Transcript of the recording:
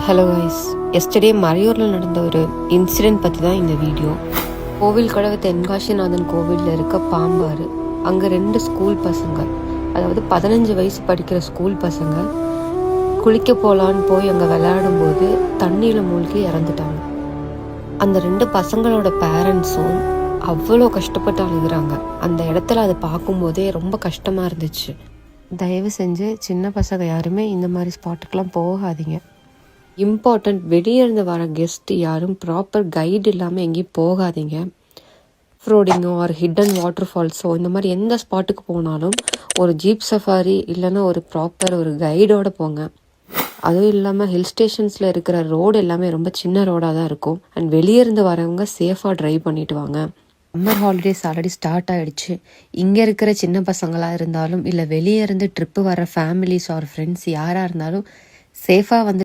Hello guys, yesterday மறையூரில் நடந்த ஒரு incident பற்றி தான் இந்த வீடியோ. கோவில் கடவு தென்காசிநாதன் கோவிலில் இருக்க பாம்பாறு, அங்கே 2 ஸ்கூல் பசங்க, அதாவது 15 வயசு படிக்கிற ஸ்கூல் பசங்க குளிக்க போகலான்னு போய் அங்கே விளையாடும்போது தண்ணியில் மூழ்கி இறந்துட்டாங்க. அந்த 2 பசங்களோட பேரண்ட்ஸும் அவ்வளோ கஷ்டப்பட்டு அழுகுறாங்க. அந்த இடத்துல அதை பார்க்கும்போதே ரொம்ப கஷ்டமாக இருந்துச்சு. தயவு செஞ்சு சின்ன பசங்க யாருமே இந்த மாதிரி ஸ்பாட்டுக்கெலாம் போகாதீங்க. இம்பார்ட்டண்ட், வெளியே இருந்து வர கெஸ்ட் யாரும் ப்ராப்பர் கைடு இல்லாமல் எங்கேயும் போகாதீங்க. ஃப்ரோடிங்கோ ஒரு ஹிடன் வாட்டர் ஃபால்ஸோ இந்த மாதிரி எந்த ஸ்பாட்டுக்கு போனாலும் ஒரு ஜீப் சஃபாரி இல்லைன்னா ஒரு ப்ராப்பர் ஒரு கைடோடு போங்க. அதுவும் இல்லாமல் ஹில் ஸ்டேஷன்ஸில் இருக்கிற ரோடு எல்லாமே ரொம்ப சின்ன ரோடாக தான் இருக்கும். அண்ட் வெளியே இருந்து வரவங்க சேஃபாக ட்ரைவ் பண்ணிட்டு வாங்க. சம்மர் ஹாலிடேஸ் ஆல்ரெடி ஸ்டார்ட் ஆகிடுச்சு. இங்கே இருக்கிற சின்ன பசங்களாக இருந்தாலும் இல்லை வெளியே இருந்து ட்ரிப்பு வர ஃபேமிலிஸ் ஆர் ஃப்ரெண்ட்ஸ் யாராக இருந்தாலும் சேஃபாக வந்து